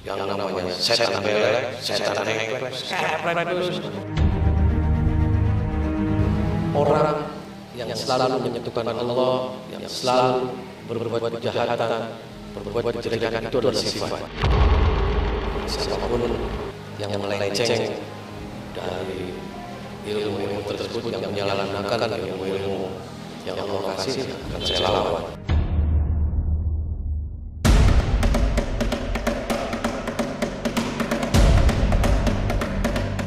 yang namanya setan belek, setan engklek, skepret terus. Orang yang selalu menyekutukan Allah, yang selalu berbuat kejahatan, berbuat kejelekan itu adalah sifat. Siapapun yang melenceng dari ilmu tersebut, yang menyalahgunakan ilmu yang Allah kasih, akan saya lawan.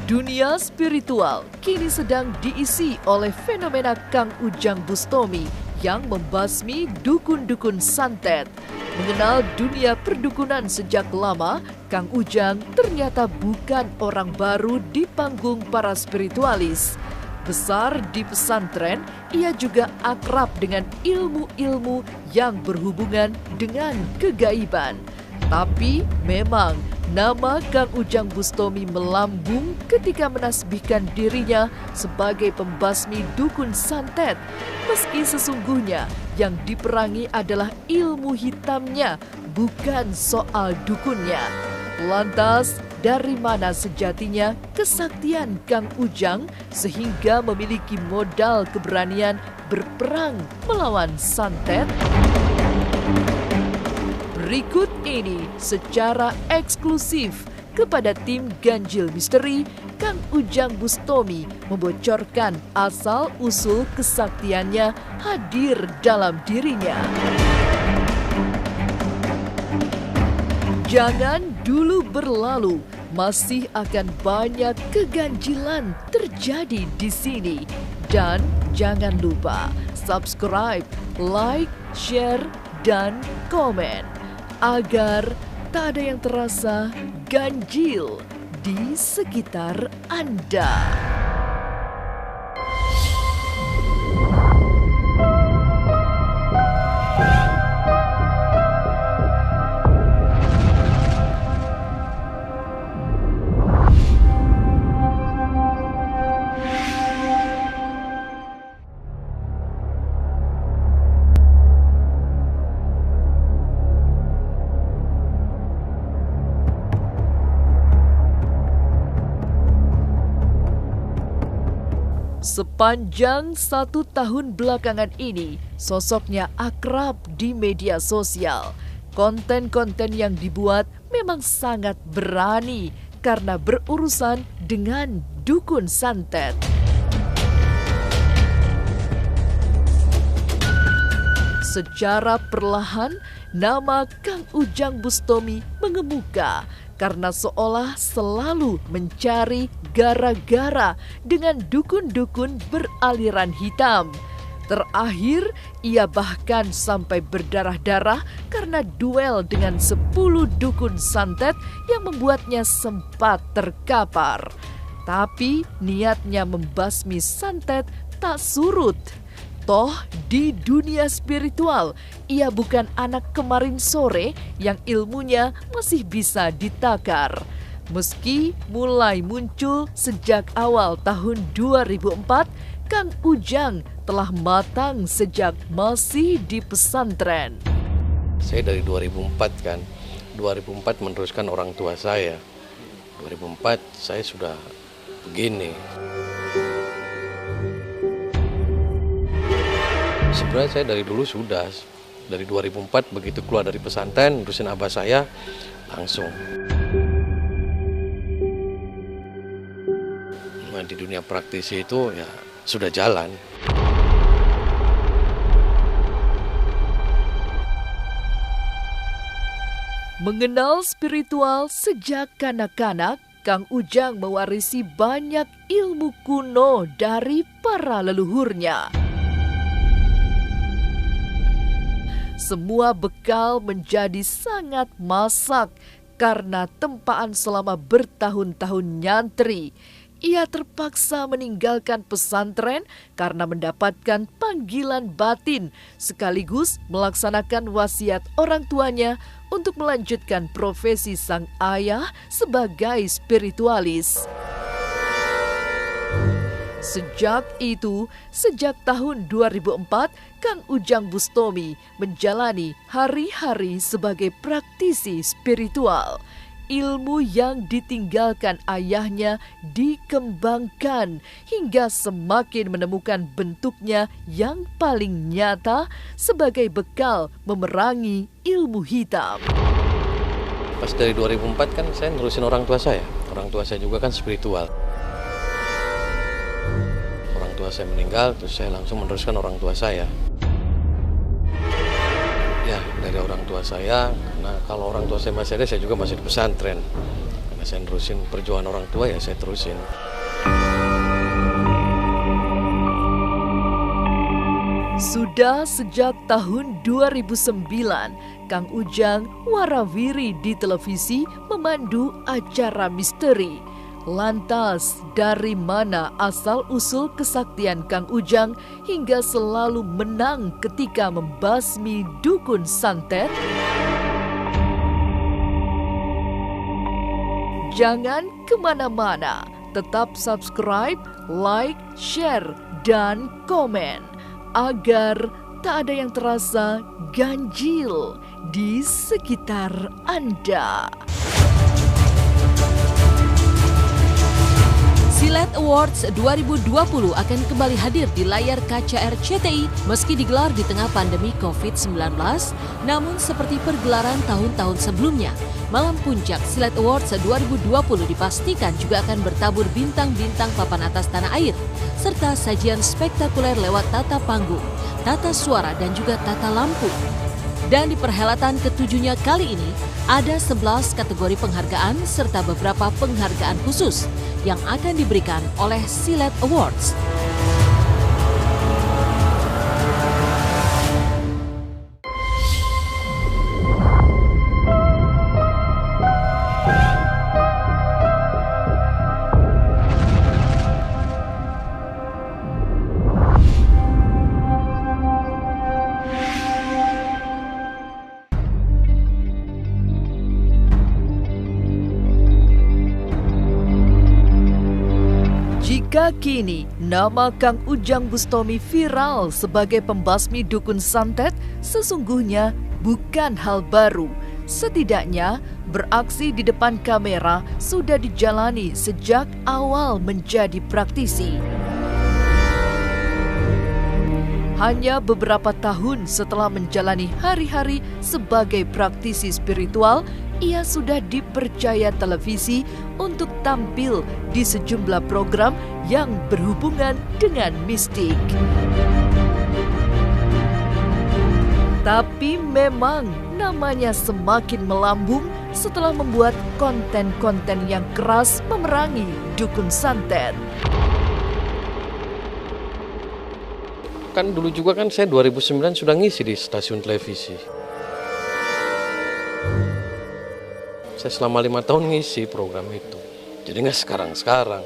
Dunia spiritual kini sedang diisi oleh fenomena Kang Ujang Bustomi yang membasmi dukun-dukun santet. Mengenal dunia perdukunan sejak lama, Kang Ujang ternyata bukan orang baru di panggung para spiritualis. Besar di pesantren, ia juga akrab dengan ilmu-ilmu yang berhubungan dengan kegaiban. Tapi memang nama Kang Ujang Bustomi melambung ketika menasbihkan dirinya sebagai pembasmi dukun santet, meski sesungguhnya yang diperangi adalah ilmu hitamnya, bukan soal dukunnya. Lantas, dari mana sejatinya kesaktian Kang Ujang sehingga memiliki modal keberanian berperang melawan santet? Berikut ini secara eksklusif kepada tim Ganjil Misteri, Kang Ujang Bustomi membocorkan asal-usul kesaktiannya hadir dalam dirinya. Jangan dulu berlalu, masih akan banyak keganjilan terjadi di sini. Dan jangan lupa subscribe, like, share, dan komen agar tak ada yang terasa ganjil di sekitar Anda. Sepanjang 1 tahun belakangan ini, sosoknya akrab di media sosial. Konten-konten yang dibuat memang sangat berani karena berurusan dengan dukun santet. Secara perlahan, nama Kang Ujang Bustomi mengemuka karena seolah selalu mencari gara-gara dengan dukun-dukun beraliran hitam. Terakhir, ia bahkan sampai berdarah-darah karena duel dengan 10 dukun santet yang membuatnya sempat terkapar. Tapi niatnya membasmi santet tak surut. Toh di dunia spiritual, ia bukan anak kemarin sore yang ilmunya masih bisa ditakar. Meski mulai muncul sejak awal tahun 2004, Kang Ujang telah matang sejak masih di pesantren. Saya dari 2004 kan, 2004 meneruskan orang tua saya. 2004 saya sudah begini. Sebenarnya saya dari dulu sudah, dari 2004 begitu keluar dari pesantren, urusin abah saya, langsung. Nah, di dunia praktisi itu ya sudah jalan. Mengenal spiritual sejak kanak-kanak, Kang Ujang mewarisi banyak ilmu kuno dari para leluhurnya. Semua bekal menjadi sangat masak karena tempaan selama bertahun-tahun nyantri. Ia terpaksa meninggalkan pesantren karena mendapatkan panggilan batin, sekaligus melaksanakan wasiat orang tuanya untuk melanjutkan profesi sang ayah sebagai spiritualis. Sejak itu, sejak tahun 2004, Kang Ujang Bustomi menjalani hari-hari sebagai praktisi spiritual. ilmu yang ditinggalkan ayahnya dikembangkan hingga semakin menemukan bentuknya yang paling nyata sebagai bekal memerangi ilmu hitam. Pas dari 2004 kan saya nerusin orang tua saya. Orang tua saya juga kan spiritual. Orang tua saya meninggal, terus saya langsung meneruskan orang tua saya. Ya, dari orang tua saya, karena kalau orang tua saya masih ada, saya juga masih di pesantren. Karena saya nerusin perjuangan orang tua, ya saya terusin. Sudah sejak tahun 2009, Kang Ujang warawiri di televisi memandu acara misteri. Lantas, dari mana asal-usul kesaktian Kang Ujang hingga selalu menang ketika membasmi dukun santet? Jangan kemana-mana, tetap subscribe, like, share, dan komen agar tak ada yang terasa ganjil di sekitar Anda. Silat Awards 2020 akan kembali hadir di layar kaca RCTI meski digelar di tengah pandemi COVID-19, namun seperti pergelaran tahun-tahun sebelumnya, malam puncak Silat Awards 2020 dipastikan juga akan bertabur bintang-bintang papan atas tanah air, serta sajian spektakuler lewat tata panggung, tata suara, dan juga tata lampu. Dan di perhelatan ketujuhnya kali ini, ada 11 kategori penghargaan serta beberapa penghargaan khusus yang akan diberikan oleh Silat Awards. Jika kini nama Kang Ujang Bustomi viral sebagai pembasmi dukun santet, sesungguhnya bukan hal baru. Setidaknya beraksi di depan kamera sudah dijalani sejak awal menjadi praktisi. Hanya beberapa tahun setelah menjalani hari-hari sebagai praktisi spiritual, ia sudah dipercaya televisi untuk tampil di sejumlah program yang berhubungan dengan mistik. Tapi memang namanya semakin melambung setelah membuat konten-konten yang keras memerangi dukun santet. Kan dulu juga kan saya 2009 sudah ngisi di stasiun televisi. Saya selama 5 tahun ngisi program itu. Jadi nggak sekarang-sekarang.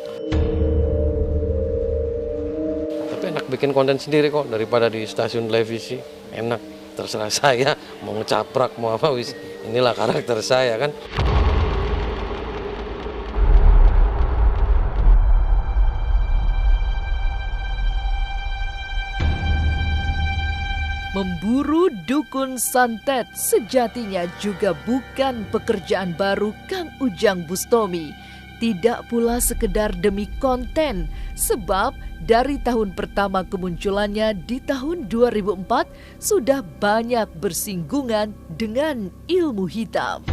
Tapi enak bikin konten sendiri kok daripada di stasiun televisi. Enak, terserah saya mau ngecaprak mau apa wis. Inilah karakter saya kan. Memburu dukun santet sejatinya juga bukan pekerjaan baru Kang Ujang Bustomi. Tidak pula sekedar demi konten, sebab dari tahun pertama kemunculannya di tahun 2004 sudah banyak bersinggungan dengan ilmu hitam.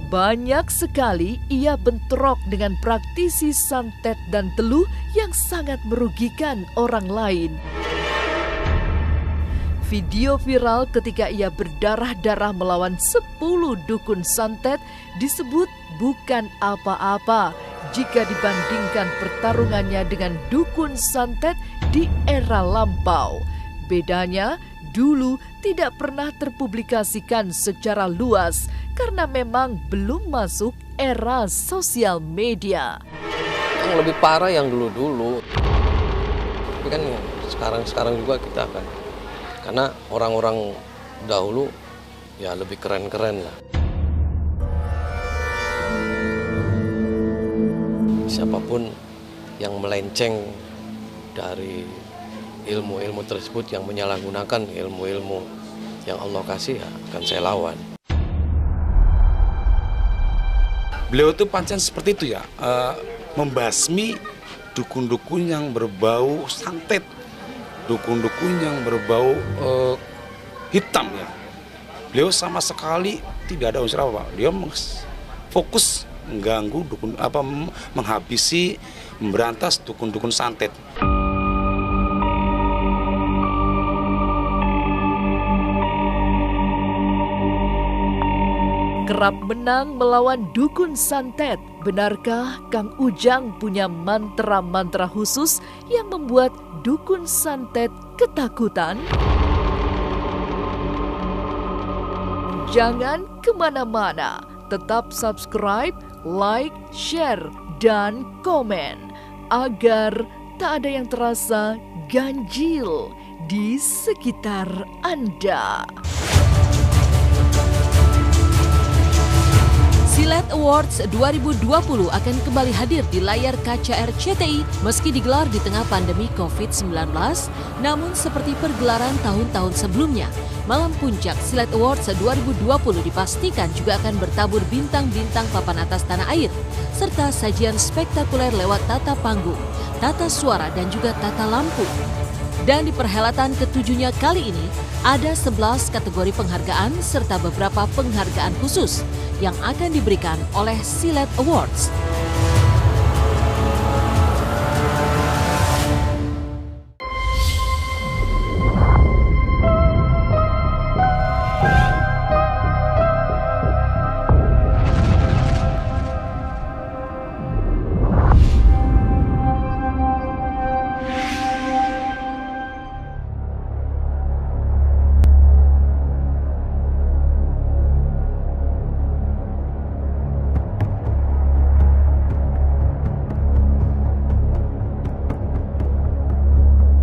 Banyak sekali ia bentrok dengan praktisi santet dan teluh yang sangat merugikan orang lain. Video viral ketika ia berdarah-darah melawan 10 dukun santet disebut bukan apa-apa jika dibandingkan pertarungannya dengan dukun santet di era lampau. Bedanya, dulu tidak pernah terpublikasikan secara luas karena memang belum masuk era sosial media. Yang lebih parah yang dulu-dulu. Tapi kan sekarang juga kita akan. Karena orang-orang dahulu ya lebih keren-keren lah. Siapapun yang melenceng dari ilmu-ilmu tersebut, yang menyalahgunakan ilmu-ilmu yang Allah kasih ya akan saya lawan. Beliau itu pancen seperti itu ya, membasmi dukun-dukun yang berbau santet, dukun-dukun yang berbau hitam ya. Beliau sama sekali tidak ada unsur apa, dia fokus mengganggu dukun, menghabisi, memberantas dukun-dukun santet. Kerap menang melawan dukun santet. Benarkah Kang Ujang punya mantra-mantra khusus yang membuat dukun santet ketakutan? Jangan kemana-mana. Tetap subscribe, like, share, dan komen agar tak ada yang terasa ganjil di sekitar Anda. Silat Awards 2020 akan kembali hadir di layar kaca RCTI meski digelar di tengah pandemi COVID-19, namun seperti pergelaran tahun-tahun sebelumnya, malam puncak Silat Awards 2020 dipastikan juga akan bertabur bintang-bintang papan atas tanah air, serta sajian spektakuler lewat tata panggung, tata suara, dan juga tata lampu. Dan di perhelatan ketujuhnya kali ini, ada 11 kategori penghargaan serta beberapa penghargaan khusus yang akan diberikan oleh Silat Awards.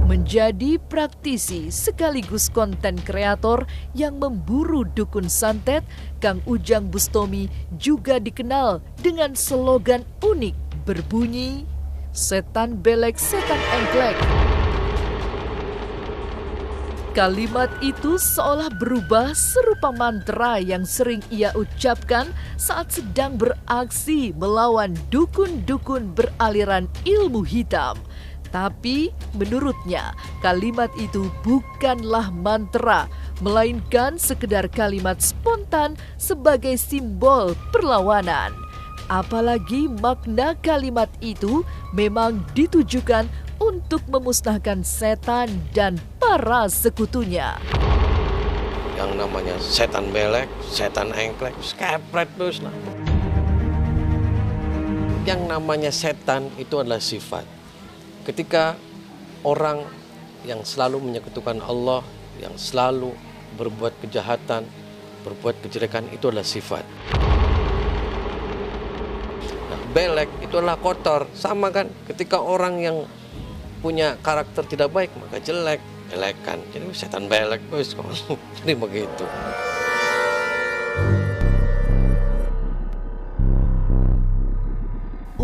Menjadi praktisi sekaligus konten kreator yang memburu dukun santet, Kang Ujang Bustomi juga dikenal dengan slogan unik berbunyi, "Setan belek, setan engklek". Kalimat itu seolah berubah serupa mantra yang sering ia ucapkan saat sedang beraksi melawan dukun-dukun beraliran ilmu hitam. Tapi menurutnya kalimat itu bukanlah mantra, melainkan sekedar kalimat spontan sebagai simbol perlawanan. Apalagi makna kalimat itu memang ditujukan untuk memusnahkan setan dan para sekutunya. Yang namanya setan belek, setan engklek, skepret terus lah. Yang namanya setan itu adalah sifat. Ketika orang yang selalu menyekutukan Allah, yang selalu berbuat kejahatan, berbuat kejelekan, itu adalah sifat. Nah, belek itu adalah kotor, sama kan? Ketika orang yang punya karakter tidak baik, maka jelek, elekan. Jadi setan belek, bos. Jadi begitu.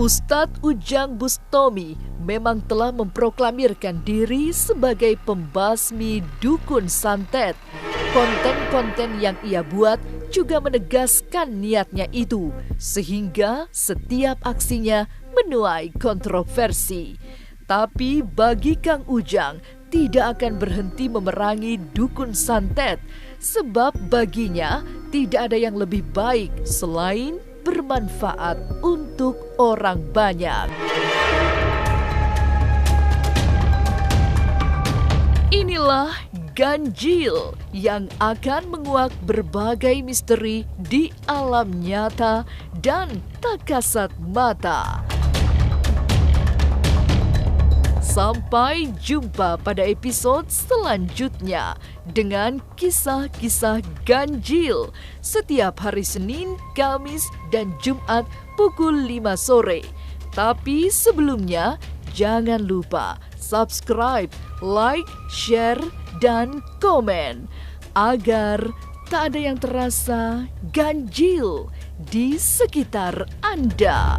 Ustadz Ujang Bustomi memang telah memproklamirkan diri sebagai pembasmi dukun santet. Konten-konten yang ia buat juga menegaskan niatnya itu, sehingga setiap aksinya menuai kontroversi. Tapi bagi Kang Ujang tidak akan berhenti memerangi dukun santet, sebab baginya tidak ada yang lebih baik selain bermanfaat untuk orang banyak. Inilah ganjil yang akan menguak berbagai misteri di alam nyata dan tak kasat mata. Sampai jumpa pada episode selanjutnya dengan kisah-kisah ganjil setiap hari Senin, Kamis, dan Jumat pukul 5 sore. Tapi sebelumnya, jangan lupa subscribe, like, share, dan komen agar tak ada yang terasa ganjil di sekitar Anda.